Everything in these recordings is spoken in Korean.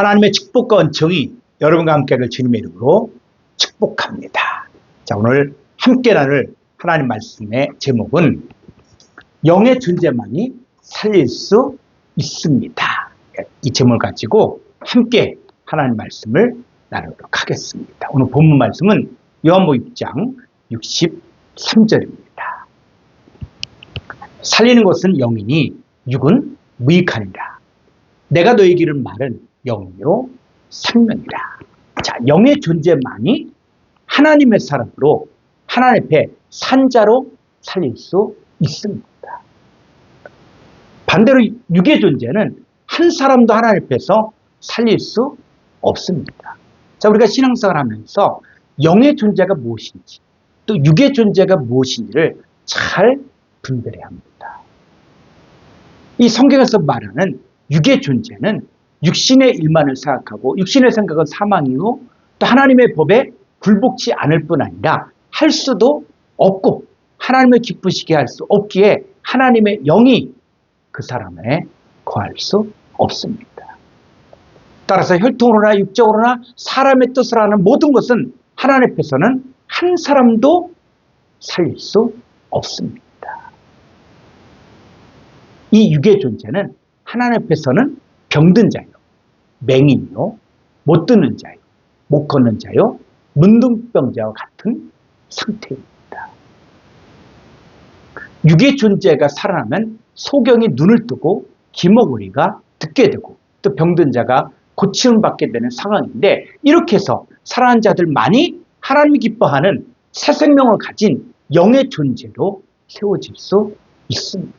하나님의 축복과 은총이 여러분과 함께 하길 주님의 이름으로 축복합니다. 자, 오늘 함께 나눌 하나님 말씀의 제목은 영의 존재만이 살릴 수 있습니다. 이 제목을 가지고 함께 하나님 말씀을 나누도록 하겠습니다. 오늘 본문 말씀은 요한복음 6장 63절입니다. 살리는 것은 영이니 육은 무익하니라. 내가 너에게 이른 말은 영이요 생명이라. 자, 영의 존재만이 하나님의 사람으로 하나님 앞에 산자로 살릴 수 있습니다. 반대로 육의 존재는 한 사람도 하나님 앞에서 살릴 수 없습니다. 자, 우리가 신앙생활 하면서 영의 존재가 무엇인지 또 육의 존재가 무엇인지를 잘 분별해야 합니다. 이 성경에서 말하는 육의 존재는 육신의 일만을 생각하고 육신의 생각은 사망이고 또 하나님의 법에 굴복치 않을 뿐 아니라 할 수도 없고 하나님을 기쁘시게 할 수 없기에 하나님의 영이 그 사람에 거할 수 없습니다. 따라서 혈통으로나 육적으로나 사람의 뜻을 하는 모든 것은 하나님 앞에서는 한 사람도 살릴 수 없습니다. 이 육의 존재는 하나님 앞에서는 병든 자요, 맹인요, 못 듣는 자요, 못 걷는 자요, 문둥병자와 같은 상태입니다. 육의 존재가 살아나면 소경이 눈을 뜨고 기머구리가 듣게 되고 또 병든 자가 고침을 받게 되는 상황인데, 이렇게 해서 살아난 자들만이 하나님이 기뻐하는 새 생명을 가진 영의 존재로 세워질 수 있습니다.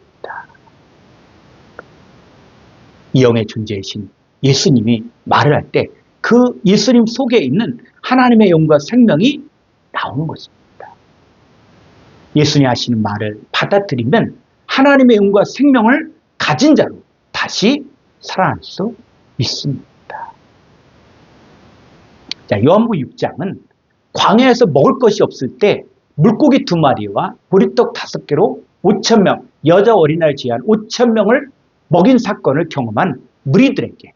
이 영의 존재이신 예수님이 말을 할 때 그 예수님 속에 있는 하나님의 영과 생명이 나오는 것입니다. 예수님이 하시는 말을 받아들이면 하나님의 영과 생명을 가진 자로 다시 살아날 수 있습니다. 자, 요한복음 6장은 광야에서 먹을 것이 없을 때 물고기 2마리와 보리떡 5개로 5,000명, 여자 어린아이를 제외한 5,000명을 먹인 사건을 경험한 무리들에게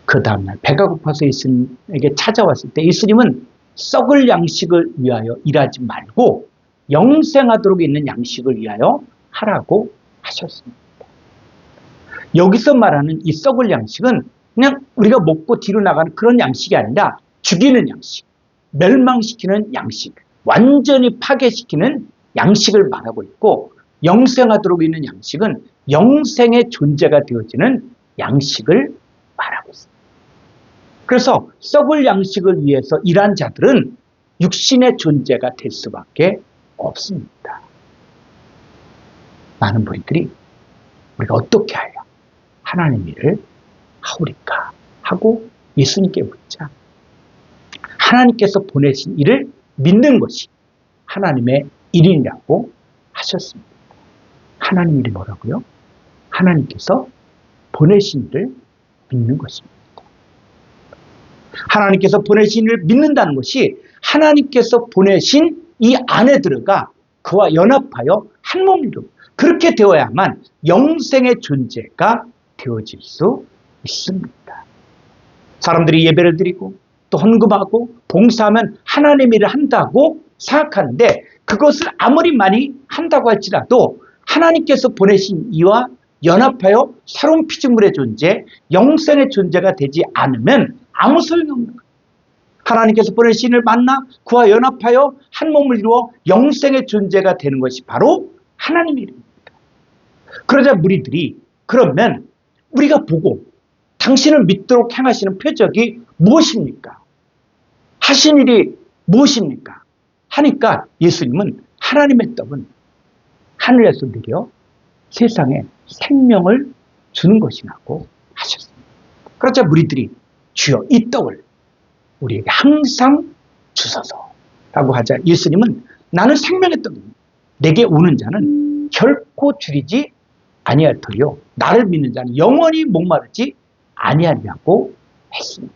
그 다음날 배가 고파서 예수님에게 찾아왔을 때 예수님은 썩을 양식을 위하여 일하지 말고 영생하도록 있는 양식을 위하여 하라고 하셨습니다. 여기서 말하는 이 썩을 양식은 그냥 우리가 먹고 뒤로 나가는 그런 양식이 아니라 죽이는 양식, 멸망시키는 양식, 완전히 파괴시키는 양식을 말하고 있고, 영생하도록 있는 양식은 영생의 존재가 되어지는 양식을 말하고 있습니다. 그래서 썩을 양식을 위해서 일한 자들은 육신의 존재가 될 수밖에 없습니다. 많은 분들이 우리가 어떻게 하여 하나님 일을 하오리까 하고 예수님께 묻자 하나님께서 보내신 일을 믿는 것이 하나님의 일이라고 하셨습니다. 하나님 일이 뭐라고요? 하나님께서 보내신 일을 믿는 것입니다. 하나님께서 보내신 일을 믿는다는 것이 하나님께서 보내신 이 안에 들어가 그와 연합하여 한 몸이로 그렇게 되어야만 영생의 존재가 되어질 수 있습니다. 사람들이 예배를 드리고 또 헌금하고 봉사하면 하나님 일을 한다고 생각하는데, 그것을 아무리 많이 한다고 할지라도 하나님께서 보내신 이와 연합하여 새로운 피조물의 존재, 영생의 존재가 되지 않으면 아무 소용이 없는 거예요. 하나님께서 보내신 이를 만나 그와 연합하여 한 몸을 이루어 영생의 존재가 되는 것이 바로 하나님의 일입니다. 그러자 무리들이 그러면 우리가 보고 당신을 믿도록 행하시는 표적이 무엇입니까? 하신 일이 무엇입니까? 하니까 예수님은 하나님의 떡은 하늘에서 내려 세상에 생명을 주는 것이라고 하셨습니다. 그러자 무리들이 주여 이 떡을 우리에게 항상 주소서 라고 하자 예수님은 나는 생명의 떡입니다. 내게 오는 자는 결코 줄이지 아니할 터요 나를 믿는 자는 영원히 목마르지 아니하리라고 했습니다.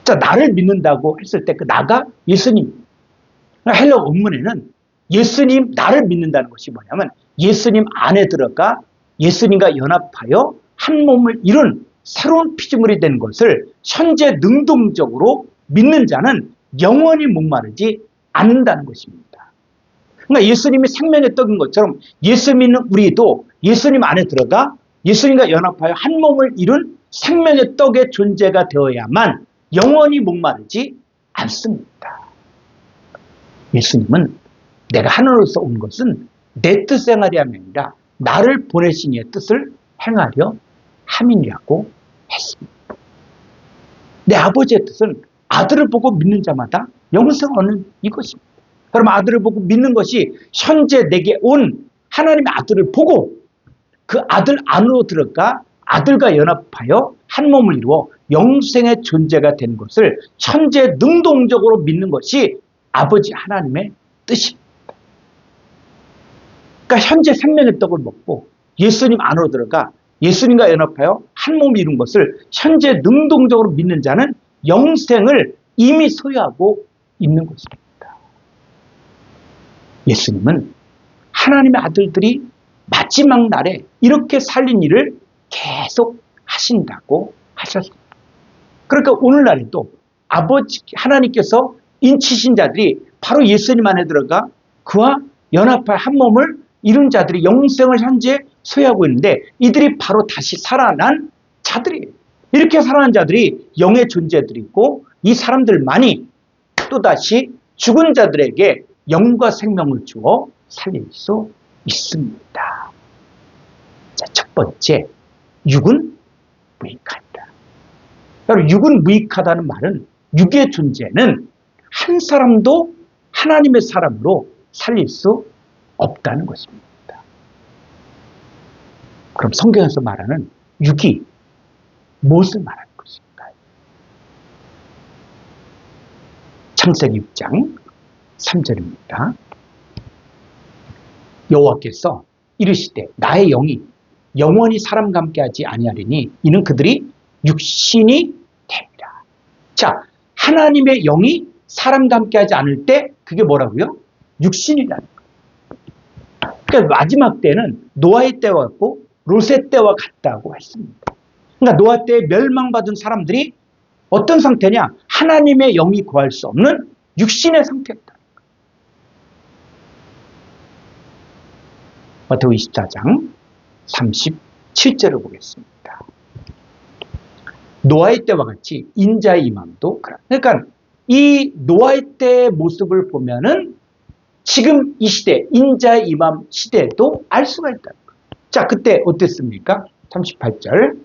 자, 나를 믿는다고 했을 때 그 나가 예수님. 헬러 원문에는 예수님 나를 믿는다는 것이 뭐냐면 예수님 안에 들어가 예수님과 연합하여 한 몸을 이룬 새로운 피조물이 된 것을 현재 능동적으로 믿는 자는 영원히 목마르지 않는다는 것입니다. 그러니까 예수님이 생명의 떡인 것처럼 예수 믿는 우리도 예수님 안에 들어가 예수님과 연합하여 한 몸을 이룬 생명의 떡의 존재가 되어야만 영원히 목마르지 않습니다. 예수님은 내가 하늘로서 온 것은 내 뜻 행하려 함이 아니라 나를 보내신 이의 뜻을 행하려 함이라고 했습니다. 내 아버지의 뜻은 아들을 보고 믿는 자마다 영생을 얻는 이것입니다. 그럼 아들을 보고 믿는 것이 현재 내게 온 하나님의 아들을 보고 그 아들 안으로 들어가 아들과 연합하여 한 몸을 이루어 영생의 존재가 된 것을 현재 능동적으로 믿는 것이 아버지 하나님의 뜻입니다. 그러니까 현재 생명의 떡을 먹고 예수님 안으로 들어가 예수님과 연합하여 한 몸을 이룬 것을 현재 능동적으로 믿는 자는 영생을 이미 소유하고 있는 것입니다. 예수님은 하나님의 아들들이 마지막 날에 이렇게 살린 일을 계속 하신다고 하셨습니다. 그러니까 오늘날에도 아버지 하나님께서 인치신 자들이 바로 예수님 안에 들어가 그와 연합할 한 몸을 이룬 자들이 영생을 현재 소유하고 있는데 이들이 바로 다시 살아난 자들이에요. 이렇게 살아난 자들이 영의 존재들이고 이 사람들만이 또다시 죽은 자들에게 영과 생명을 주어 살릴 수 있습니다. 자, 첫 번째, 육은 무익하다. 여러분, 육은 무익하다는 말은 육의 존재는 한 사람도 하나님의 사람으로 살릴 수 없다는 것입니다. 그럼 성경에서 말하는 육이 무엇을 말하는 것일까요? 창세기 6장 3절입니다. 여호와께서 이르시되 나의 영이 영원히 사람과 함께하지 아니하리니 이는 그들이 육신이 됨이라. 자, 하나님의 영이 사람과 함께하지 않을 때 그게 뭐라고요? 육신이라는 거예요. 그러니까 마지막 때는 노아의 때와 같고 롯의 때와 같다고 했습니다. 그러니까 노아 때 멸망받은 사람들이 어떤 상태냐? 하나님의 영이 구할 수 없는 육신의 상태였다. 마태복음 24장 37절을 보겠습니다. 노아의 때와 같이 인자의 임함도 그러니까 이 노아의 때의 모습을 보면은 지금 이 시대 인자의 임함 시대에도 알 수가 있다. 자, 그때 어땠습니까? 38절.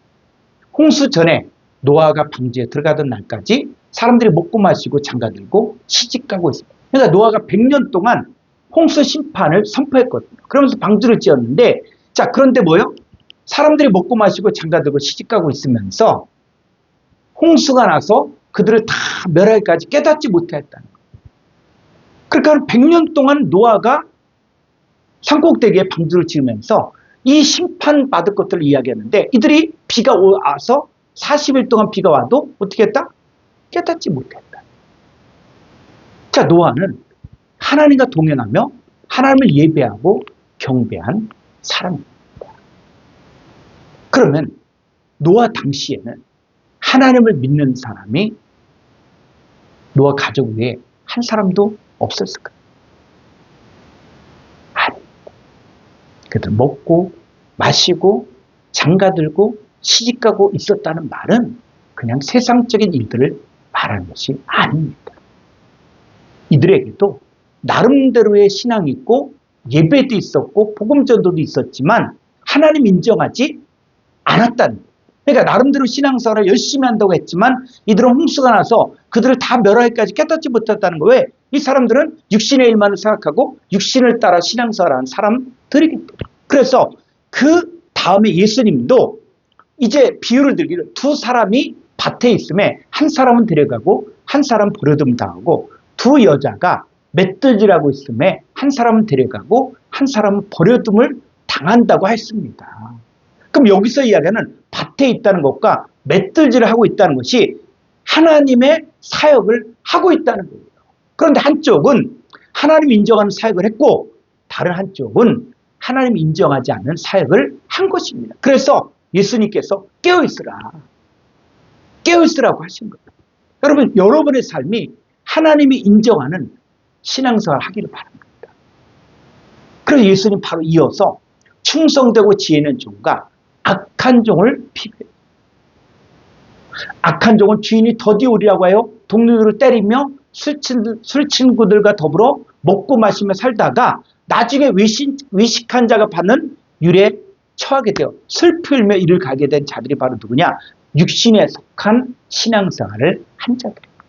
홍수 전에 노아가 방주에 들어가던 날까지 사람들이 먹고 마시고 장가들고 시집가고 있습니다. 그러니까 노아가 100년 동안 홍수 심판을 선포했거든요. 그러면서 방주를 지었는데, 자, 그런데 뭐요? 사람들이 먹고 마시고 장가들고 시집가고 있으면서 홍수가 나서 그들을 다 멸하기까지 깨닫지 못했다는 거예요. 그러니까 100년 동안 노아가 산꼭대기에 방주를 지으면서 이 심판받을 것들을 이야기했는데 이들이 비가 와서 40일 동안 비가 와도 어떻게 했다? 깨닫지 못했다. 자, 노아는 하나님과 동행하며 하나님을 예배하고 경배한 사람입니다. 그러면 노아 당시에는 하나님을 믿는 사람이 노아 가족 외에 한 사람도 없었을까요? 아닙니다. 그들 먹고 마시고 장가들고 시집가고 있었다는 말은 그냥 세상적인 일들을 말하는 것이 아닙니다. 이들에게도 나름대로의 신앙이 있고 예배도 있었고 복음전도도 있었지만 하나님 인정하지 않았다는 거예요. 그러니까 나름대로 신앙생활을 열심히 한다고 했지만 이들은 홍수가 나서 그들을 다 멸하기까지 깨닫지 못했다는 거예요. 왜? 이 사람들은 육신의 일만을 생각하고 육신을 따라 신앙생활하는 사람들이기 때문에. 그래서 그 다음에 예수님도 이제 비유를 들기를 두 사람이 밭에 있음에 한 사람은 데려가고 한 사람은 버려둠 당하고 두 여자가 멧돼지라고 있음에 한 사람은 데려가고 한 사람은 버려둠을 당한다고 했습니다. 그럼 여기서 이야기하는 밭에 있다는 것과 멧돼지를 하고 있다는 것이 하나님의 사역을 하고 있다는 거예요. 그런데 한쪽은 하나님 인정하는 사역을 했고 다른 한쪽은 하나님 인정하지 않는 사역을 한 것입니다. 그래서 예수님께서 깨어있으라. 깨어있으라고 하신 거예요. 여러분, 여러분의 삶이 하나님이 인정하는 신앙생활을 하기를 바랍니다. 그래서 예수님 바로 이어서 충성되고 지혜 있는 종과 악한 종을 비교해요. 악한 종은 주인이 더디오리라고 하여 동료들을 때리며 술 친구들과 더불어 먹고 마시며 살다가 나중에 외식한 자가 받는 율에 처하게 되어 슬피 울며 이를 가게 된 자들이 바로 누구냐? 육신에 속한 신앙생활을 한 자들입니다.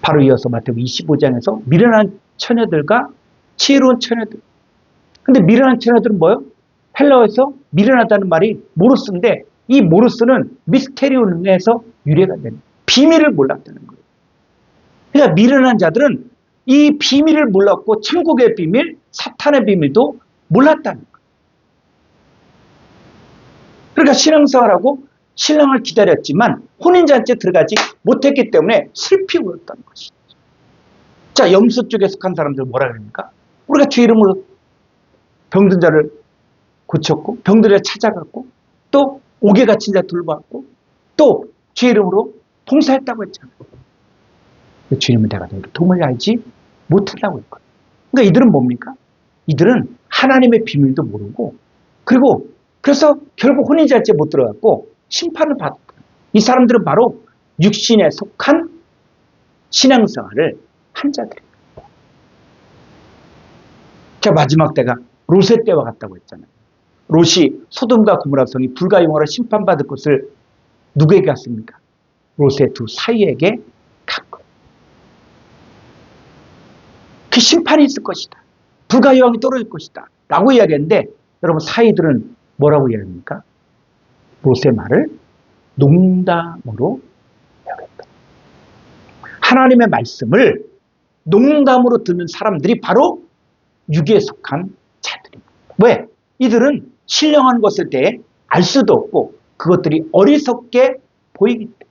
바로 이어서 마태복음 25장에서 미련한 처녀들과 지혜로운 처녀들. 근데 미련한 처녀들은 뭐예요? 헬라어에서 미련하다는 말이 모르스인데 이 모르스는 미스테리온에서 유래가 되는 비밀을 몰랐다는 거예요. 그러니까 미련한 자들은 이 비밀을 몰랐고 천국의 비밀, 사탄의 비밀도 몰랐다는 거예요. 그러니까 신앙생활하고 신랑을 기다렸지만 혼인잔치에 들어가지 못했기 때문에 슬피 울었다는 것이죠. 자, 염소 쪽에 속한 사람들 뭐라 그럽니까? 우리가 주 이름으로 병든 자를 고쳤고 병들을 찾아갔고 또 옥에 갇힌 자 돌보았고 또 주 이름으로 봉사했다고 했잖아요. 주님은 내가 너희를 도무지 알지 못한다고 했거든요. 그러니까 이들은 뭡니까? 이들은 하나님의 비밀도 모르고 그리고 그래서 결국 혼인잔치에 못 들어갔고 심판을 받았다. 이 사람들은 바로 육신에 속한 신앙생활을 한 자들입니다. 자, 마지막 때가 롯의 때와 같다고 했잖아요. 롯이 소돔과 고모라 성이 불가용어로 심판받을 것을 누구에게 갔습니까? 롯의 두 사이에게 간 거예요. 그 심판이 있을 것이다. 불가용이 떨어질 것이다. 라고 이야기했는데 여러분 사이들은 뭐라고 이야기합니까? 롯의 말을 농담으로 여겼다. 하나님의 말씀을 농담으로 듣는 사람들이 바로 육에 속한 자들입니다. 왜? 이들은 신령한 것을 대해 알 수도 없고 그것들이 어리석게 보이기 때문에.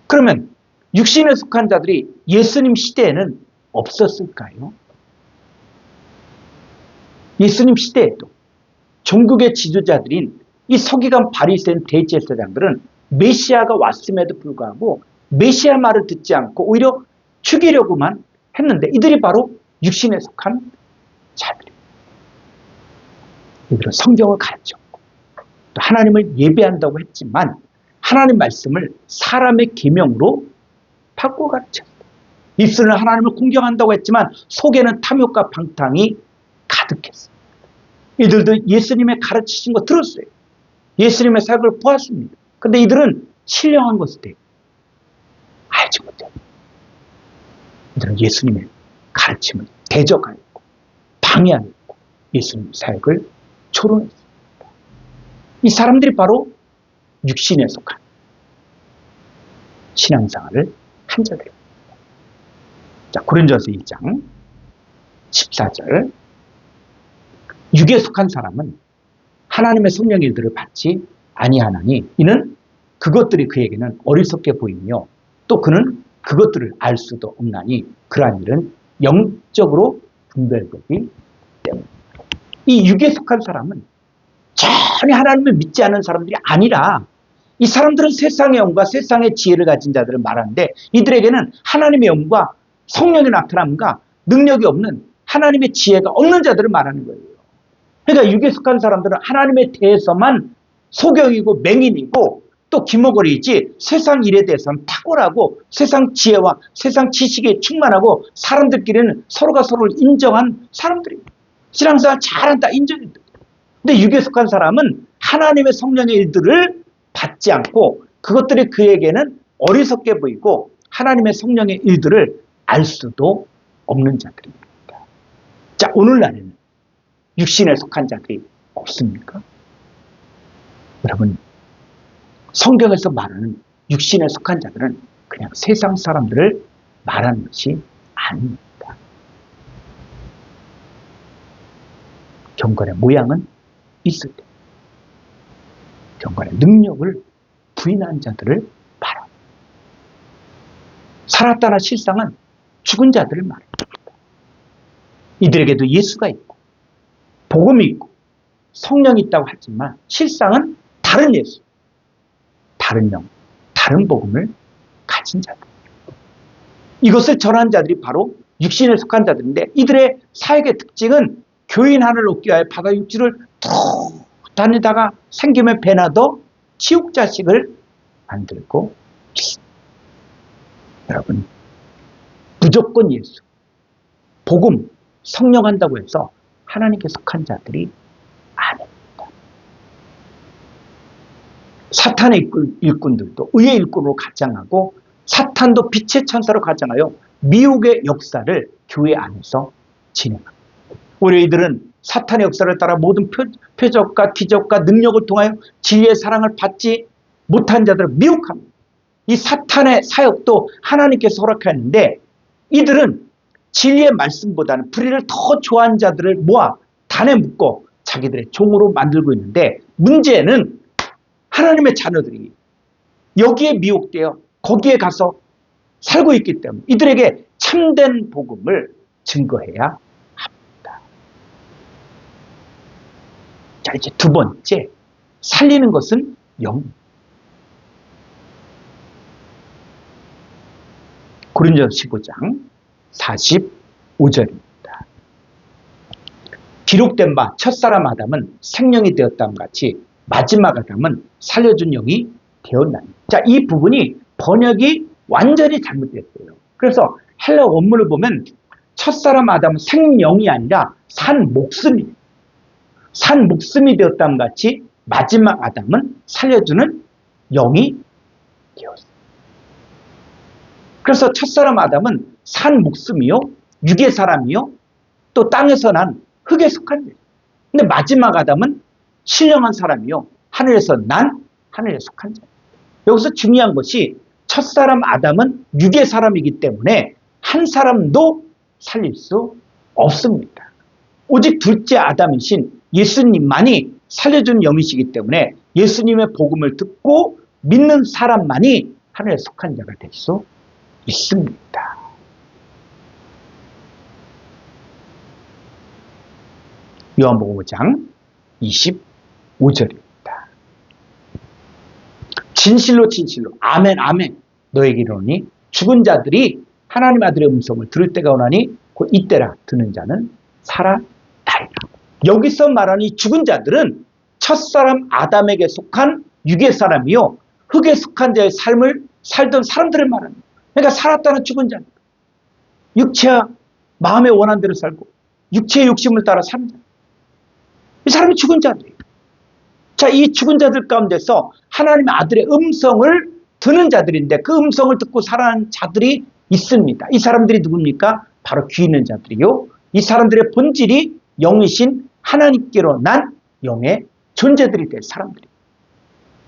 그러면 육신에 속한 자들이 예수님 시대에는 없었을까요? 예수님 시대에도 종국의 지도자들인 이 서기관 바리새인 대제사장들은 메시아가 왔음에도 불구하고 메시아 말을 듣지 않고 오히려 죽이려고만 했는데 이들이 바로 육신에 속한 자들입니다. 이들은 성경을 가르쳤고 또 하나님을 예배한다고 했지만 하나님 말씀을 사람의 계명으로 바꿔 가르쳤어요. 입술은 하나님을 공경한다고 했지만 속에는 탐욕과 방탕이 가득했어요. 이들도 예수님의 가르치신 거 들었어요. 예수님의 사역을 보았습니다. 그런데 이들은 신령한 것에 대해 알지 못해요. 이들은 예수님의 가르침을 대적하였고 방해하였고 예수님의 사역을 초론했습니다. 이 사람들이 바로 육신에 속한 신앙생활을 한 자들입니다. 자, 고린도전서 1장 14절 육에 속한 사람은 하나님의 성령의 일들을 받지 아니하나니 이는 그것들이 그에게는 어리석게 보이며 또 그는 그것들을 알 수도 없나니 그러한 일은 영적으로 분별되기 때문입니다. 이 육에 속한 사람은 전혀 하나님을 믿지 않는 사람들이 아니라 이 사람들은 세상의 영과 세상의 지혜를 가진 자들을 말하는데 이들에게는 하나님의 영과 성령의 나타남과 능력이 없는 하나님의 지혜가 없는 자들을 말하는 거예요. 그러니까 육에 속한 사람들은 하나님에 대해서만 소경이고 맹인이고 또 기모거리이지 세상 일에 대해서는 탁월하고 세상 지혜와 세상 지식에 충만하고 사람들끼리는 서로가 서로를 인정한 사람들입니다. 신앙생활 잘한다 인정했다. 근데 육에 속한 사람은 하나님의 성령의 일들을 받지 않고 그것들이 그에게는 어리석게 보이고 하나님의 성령의 일들을 알 수도 없는 자들입니다. 자, 오늘날에는 육신에 속한 자들이 없습니까? 여러분, 성경에서 말하는 육신에 속한 자들은 그냥 세상 사람들을 말하는 것이 아닙니다. 경건의 모양은 있을 때 경건의 능력을 부인한 자들을 말합니다. 살았다나 실상은 죽은 자들을 말합니다. 이들에게도 예수가 있고 복음이 있고 성령이 있다고 하지만 실상은 다른 예수, 다른 영, 다른 복음을 가진 자들. 이것을 전하는 자들이 바로 육신에 속한 자들인데, 이들의 사역의 특징은 교인 하나를 얻기 위하여 바다 육지를 툭 다니다가 생김에 배나도 지옥 자식을 만들고 있습니다. 여러분, 무조건 예수, 복음, 성령 한다고 해서 하나님께 속한 자들이 아닙니다. 사탄의 일꾼들도 의의 일꾼으로 가장하고, 사탄도 빛의 천사로 가장하여 미혹의 역사를 교회 안에서 진행합니다. 오히려 이들은 사탄의 역사를 따라 모든 표적과 기적과 능력을 통하여 진리의 사랑을 받지 못한 자들을 미혹합니다. 이 사탄의 사역도 하나님께서 허락하는데, 이들은 진리의 말씀보다는 불의를 더 좋아하는 자들을 모아 단에 묶어 자기들의 종으로 만들고 있는데, 문제는 하나님의 자녀들이 여기에 미혹되어 거기에 가서 살고 있기 때문에 이들에게 참된 복음을 증거해야 합니다. 자, 이제 두 번째, 살리는 것은 영. 고린도전서 15장 45절입니다. 기록된 바 첫사람 아담은 생명이 되었다는 같이 마지막 아담은 살려준 영이 되었나니. 자, 이 부분이 번역이 완전히 잘못됐어요. 그래서 헬라 원문을 보면 첫사람 아담은 생명이 아니라 산 목숨이 되었다는 같이 마지막 아담은 살려주는 영이 되었어요. 그래서 첫사람 아담은 산 목숨이요, 육의 사람이요, 또 땅에서 난 흙에 속한 자예요. 근데 마지막 아담은 신령한 사람이요, 하늘에서 난 하늘에 속한 자예요. 여기서 중요한 것이 첫사람 아담은 육의 사람이기 때문에 한 사람도 살릴 수 없습니다. 오직 둘째 아담이신 예수님만이 살려준 영이시기 때문에 예수님의 복음을 듣고 믿는 사람만이 하늘에 속한 자가 될 수 있습니다. 요한복음 5장 25절입니다. 진실로 진실로 아멘 아멘 너에게 이르노니 죽은 자들이 하나님 아들의 음성을 들을 때가 오나니 곧 이때라. 듣는 자는 살아나리라. 여기서 말하는 이 죽은 자들은 첫사람 아담에게 속한 육의 사람이요, 흙에 속한 자의 삶을 살던 사람들을 말합니다. 그러니까 살았다는 죽은 자입니다. 육체와 마음의 원한대로 살고 육체의 욕심을 따라 사는 자. 이 사람이 죽은 자들이에요. 자, 이 죽은 자들 가운데서 하나님의 아들의 음성을 듣는 자들인데, 그 음성을 듣고 살아가는 자들이 있습니다. 이 사람들이 누굽니까? 바로 귀 있는 자들이요, 이 사람들의 본질이 영이신 하나님께로 난 영의 존재들이 될 사람들이에요.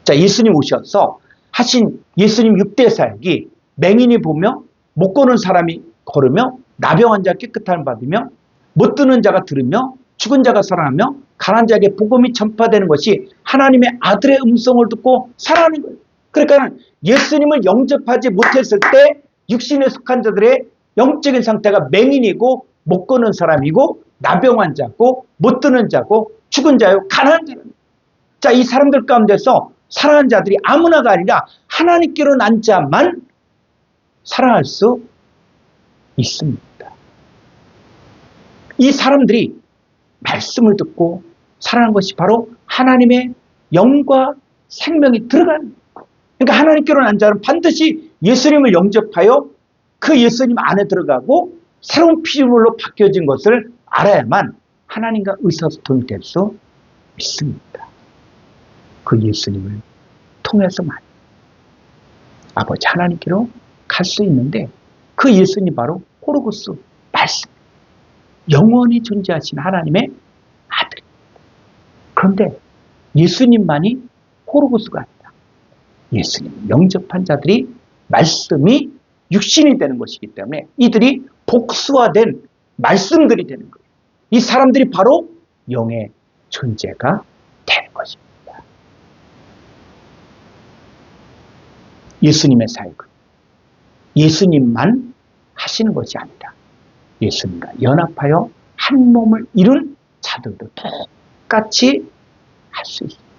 자, 예수님 오셔서 하신 예수님 6대 사역이 맹인이 보며, 못 거는 사람이 걸으며, 나병한 자가 깨끗함을 받으며, 못 듣는 자가 들으며, 죽은 자가 살아나며, 가난한 자에게 복음이 전파되는 것이 하나님의 아들의 음성을 듣고 살아가는 거예요. 그러니까 예수님을 영접하지 못했을 때 육신에 속한 자들의 영적인 상태가 맹인이고, 못 거는 사람이고, 나병한 자고, 못 듣는 자고, 죽은 자요, 가난한 자입니다. 자, 이 사람들 가운데서 살아가는 자들이 아무나가 아니라 하나님께로 난 자만 살아갈 수 있습니다. 이 사람들이 말씀을 듣고 살아가는 것이 바로 하나님의 영과 생명이 들어가는 거예요. 그러니까 하나님께로 난 자는 반드시 예수님을 영접하여 그 예수님 안에 들어가고 새로운 피조물로 바뀌어진 것을 알아야만 하나님과 의사소통이 될 수 있습니다. 그 예수님을 통해서만 아버지 하나님께로 갈 수 있는데, 그 예수님 바로 호로고스 말씀, 영원히 존재하신 하나님의 아들입니다. 그런데 예수님만이 호로고스가 아니다. 예수님 영접한 자들이 말씀이 육신이 되는 것이기 때문에 이들이 복수화된 말씀들이 되는 거예요. 이 사람들이 바로 영의 존재가 되는 것입니다. 예수님의 사역은 예수님만 하시는 것이 아니라 예수님과 연합하여 한 몸을 이룬 자들도 똑같이 할 수 있습니다.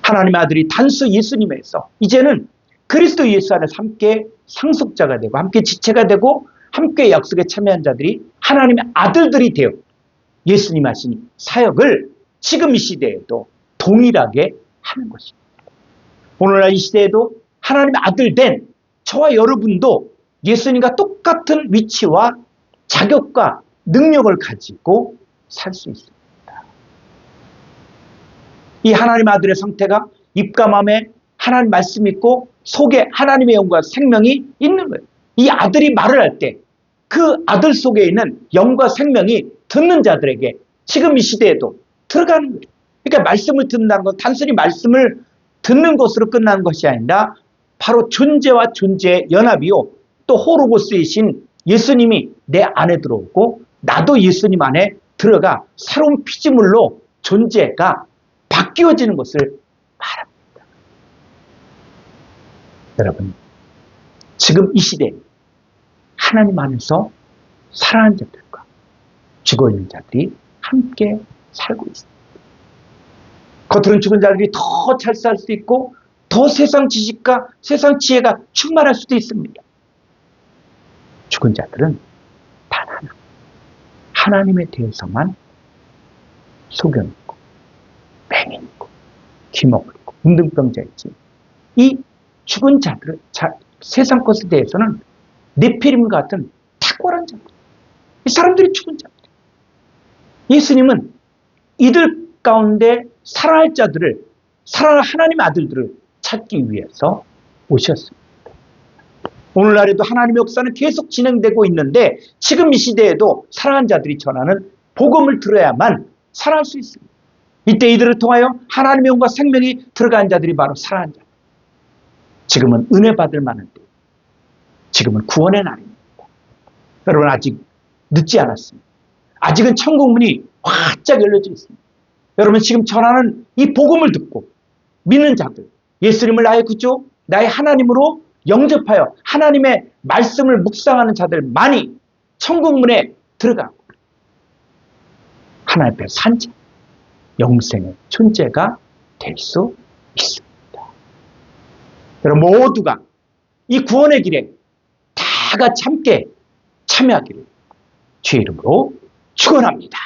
하나님의 아들이 단수 예수님에서 이제는 그리스도 예수 안에서 함께 상속자가 되고 함께 지체가 되고 함께 약속에 참여한 자들이 하나님의 아들들이 되어 예수님 하신 사역을 지금 이 시대에도 동일하게 하는 것입니다. 오늘날 이 시대에도 하나님의 아들 된 저와 여러분도 예수님과 똑같은 위치와 자격과 능력을 가지고 살 수 있습니다. 이 하나님의 아들의 상태가 입과 마음에 하나님 말씀 있고 속에 하나님의 영과 생명이 있는 거예요. 이 아들이 말을 할 때 그 아들 속에 있는 영과 생명이 듣는 자들에게 지금 이 시대에도 들어가는 거예요. 그러니까 말씀을 듣는다는 건 단순히 말씀을 듣는 것으로 끝나는 것이 아니라 바로 존재와 존재의 연합이요. 또 호로고스이신 예수님이 내 안에 들어오고 나도 예수님 안에 들어가 새로운 피조물로 존재가 바뀌어지는 것을 말합니다. 여러분, 지금 이 시대에 하나님 안에서 살아가는 자들과 죽어있는 자들이 함께 살고 있습니다. 겉으로는 죽은 자들이 더 잘 살 수도 있고 더 세상 지식과 세상 지혜가 충만할 수도 있습니다. 죽은 자들은 단 하나, 하나님에 대해서만 속여놓고 맹인이고 귀머거리고 문둥병자이지 이 죽은 자들은 세상 것에 대해서는 네피림 같은 탁월한 자들, 이 사람들이 죽은 자들. 예수님은 이들 가운데 살아날 자들을, 살아날 하나님의 아들들을 찾기 위해서 오셨습니다. 오늘날에도 하나님의 역사는 계속 진행되고 있는데 지금 이 시대에도 살아난 자들이 전하는 복음을 들어야만 살아날 수 있습니다. 이때 이들을 통하여 하나님의 영과 생명이 들어간 자들이 바로 살아난 자들. 지금은 은혜 받을 만한 때, 지금은 구원의 날입니다. 여러분 아직 늦지 않았습니다. 아직은 천국 문이 활짝 열려져 있습니다. 여러분 지금 전하는 이 복음을 듣고 믿는 자들, 예수님을 나의 구주, 나의 하나님으로 영접하여 하나님의 말씀을 묵상하는 자들만이 천국 문에 들어가고 하나님 앞에 산 자, 영생의 존재가 될 수 있습니다. 여러분 모두가 이 구원의 길에 다 같이 함께 참여하기를 주의 이름으로 축원합니다.